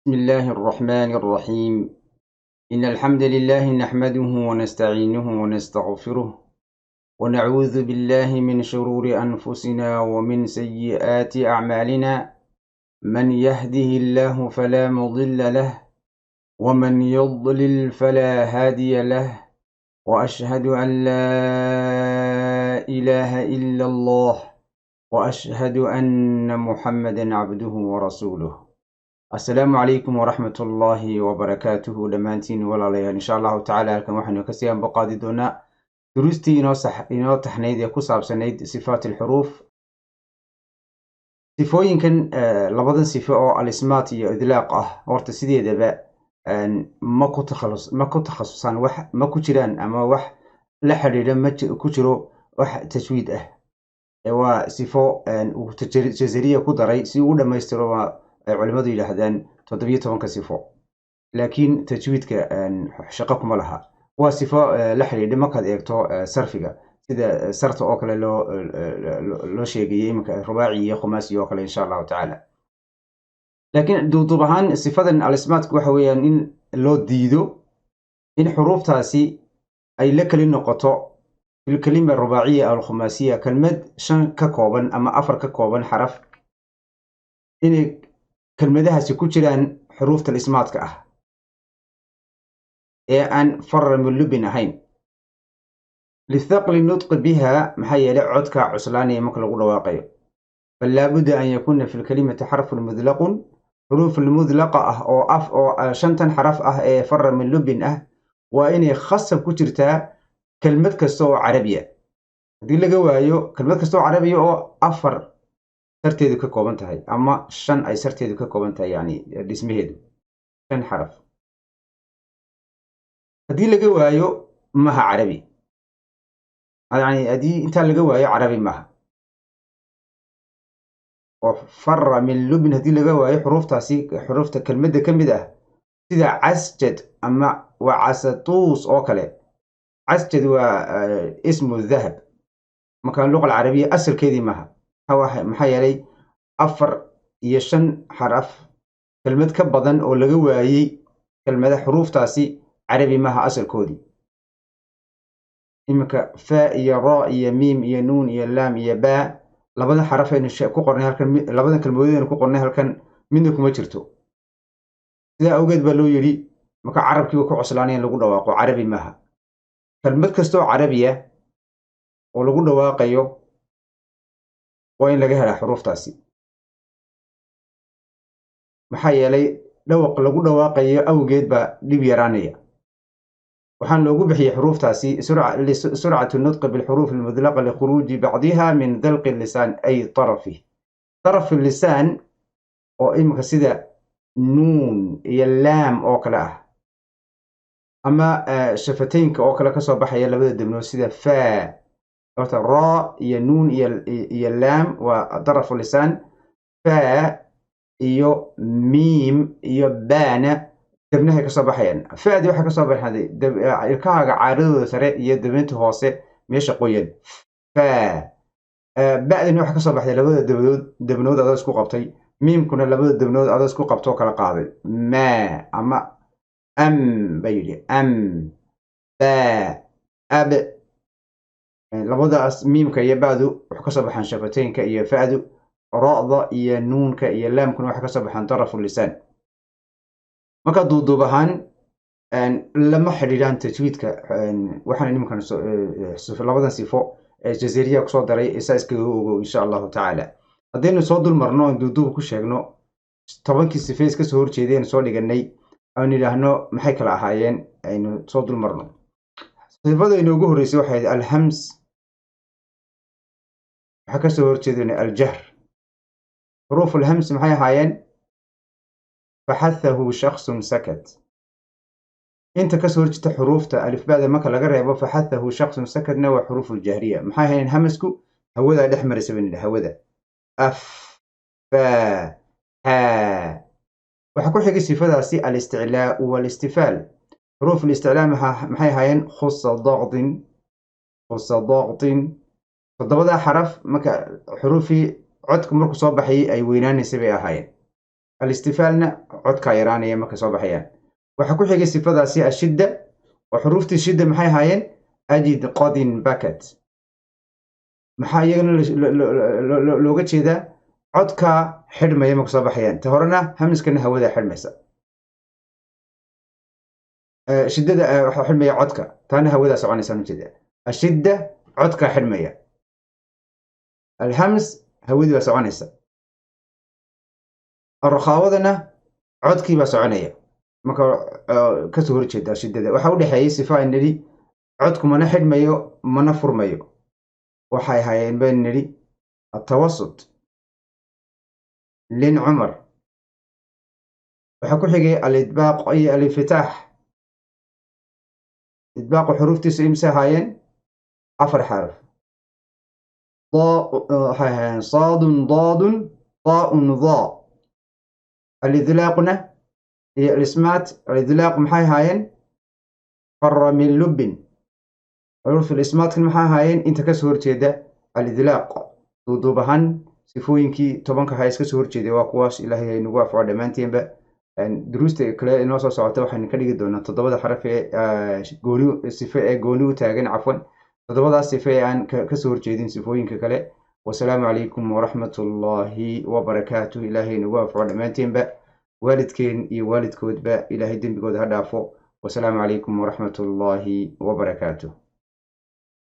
بسم الله الرحمن الرحيم. إن الحمد لله نحمده ونستعينه ونستغفره ونعوذ بالله من شرور أنفسنا ومن سيئات أعمالنا. من يهده الله فلا مضل له ومن يضلل فلا هادي له، وأشهد أن لا إله إلا الله وأشهد أن محمدا عبده ورسوله. السلام عليكم ورحمة الله وبركاته دمانتين ولا إن شاء الله تعالى halkan waxaynu ka sii anbaqaadi doonaa duruustii inoo taxnayd ee ku saabsanayd sifaat alxuruuf. sifooyinkan labadan sifo oo alismaat iyo idlaaq ah horta sideedaba ma ku takhasusaan wax ma ku jiraan ama wax la xidhiidha ma ku jiro wax tajwiid ah. waa sifo uu jazariya ku daray si uu dhammaystiro culimadu yidhaahdaan 17 sifo, laakiin tajwiidka shaqo kuma laha. waa sifo la xidhiidha markaad eegto sarfiga sida sarta oo kale loo sheegayay iminka rubaaci iyo khumaasi oo kale insha allahu tacaala. laakiin duuduub ahaan sifadan alismaadku waxa weeyaan in loo diido in xuruuftaasi ay la keli noqoto filkalima rubaaciya aw khumaasiya kelmad 5 ka kooban ama 4 ka kooban xaraf inay kelmadahaasi ku jiraan xuruufta ismaadka ah ee aan farra mulubin ahayn lithaqli nutqi biha maxaa yeelay codka cuslaanaya marka lagu dhawaaqayo. bal laabudda an yakuna fi lkalimati xarfun mudlaqun xuruuf mudlaqa ah oo 5 xaraf ah ee farra mulubin ah waa inay khasab ku jirtaa kelmad kasta oo carabiya. haddii laga waayo kelmad kasta oo carabiya oo 4 sarteedu ka kooban tahay ama 5 ay sarteedu ka kooban tahay, yani dhismaheedu 5 xaraf, haddii laga waayo maha carabi, yani haddii intaa laga waayo carabi maha. oo farra min lubin haddii laga waayo xuruuftaasi xuruufta kelmadda ka mid ah sida casjad ama waa casatuus oo kale. casjad waa ismu dahab, marka luqa alcarabiya asalkeedii maha. maxaa yeelay 4 iyo 5 xaraf kelmad ka badan oo laga waayey kelmada xuruuftaasi carabi maha asalkoodii. iminka fa iyo ra iyo miim iyo nuun iyo laam iyo baa labada xaraf aynu ku qornay halkan, labadan kelmadood aynu ku qornay halkan midna kuma jirto. sidaa awgeed baa loo yidhi marka carabkiiba ku coslaanay in lagu dhawaaqo carabi maha. kelmad kastoo carabiya oo lagu dhawaaqayo waa in laga helaa xuruuftaasi. maxaa yeelay dhawaq lagu dhawaaqayo awgeed baa dhib yaraanaya. waxaan loogu bixiyey xuruuftaasi surcatu nutqi bilxuruuf almudlaqa likhuruuji bacdiha min dalqi lisaan ay tarafi. taraf lisaan oo iminka sida nuun iyo laam oo kale ah, ama shafataynka oo kale kasoo baxaya labada debnood sida faa. horta ra iyo nuun iyo laam waa darafu lisaan. faa iyo miim iyo baana debnahay kasoo baxayaan. faadii waxay kasoo baxday ilkahaaga caaradooda sare iyo debinta hoose meesha qoyan. faa. ba'dina waxay kasoo baxday labada debnood adoo isku qabtay. miimkuna labada debnood adoo isku qabtoo kala qaaday. maa ama am ba yidhi am. baa ab. labadaas miimka iyo ba'du waxay kasoo baxaan shafataynka iyo fa'du. ra'da iyo nuunka iyo laamkuna waxay kasoo baxaan darafu lisaan. marka duuduub ahaan lama xidhiidhaan tajwiidka. waxaan nimankan labadan sifo ee jazariya kusoo daray isaa iskaga ogow insha allahu tacaala. haddaynu soo dul marno aan duuduub ku sheegno 10 sife iska soo horjeedeen soo dhiganay aan idhaahno maxay kala ahaayeen aynu soo dul marno. sifada inoogu horreysay waxay ahayd alhams, waxaa kasoo horjeedeen aljahr. xuruuf alhams maxay ahaayeen? faxathahu shakhsun sakat. inta kasoo horjeedta xuruufta alifba'da marka laga reebo faxathahu shakhsun sakatna waa xuruuf aljahriya. maxay ahaayeen? hamasku hawadaa dhex maraysa baan idhi, hawada. af faa haa. waxaa ku xigay sifadaasi alisticlaa walistifaal. xuruuf الاستعلاء maxay ahaayeen? khusa daqtin. 7 xaraf marka xuruufii codku markuu soo baxayay ay weynaanaysay bay ahaayeen. الاستفالنا عد كايرانية ما كسب حيان وحكو حاجة صفة سي الشدة وحروف الشدة محي هاين أجد قاض بكت محايا لوجت شيء عد كا حرمة يما كسب حيان تهرنا همس كنا هودا حرمسة شدة حرمية عد كا تاني هودا سواني سنة كده الشدة عد كا حرمية الهمس هودا سواني سنة الرخاوضنا عد كي بسوانية مكا كسور جدا شدة وحاول حي صفة النري عدكم أنا حرمية من فرمية وحي هاين بين النري التوسط لين عمر وحكو حقي الإطباق أي الانفتاح إطباق حروف 90 هاين عفر حرف هاين صاد ضاد طاء ضاء الإذلاقنا هي الإسمات الإذلاق محاي هاين قر من لب حروف الإسمات كل محاي هاين انت كسور جيدة الإذلاق دوبهن سفوينكي طبعا هايس كسور جيدة وقواس إلهي نواف وعدمانتين بقى دروست كلا إنه صوته وحن كلي جدنا تضبط حرف جونو صفة جونو تاجن عفوا تضبط الصفة عن كسور جيدين صفوين كلا والسلام عليكم ورحمة الله وبركاته إلهي نواف وعدمانتين بقى والدكين والد كود بقى إلهي دين بقود هدافو والسلام عليكم ورحمة الله وبركاته.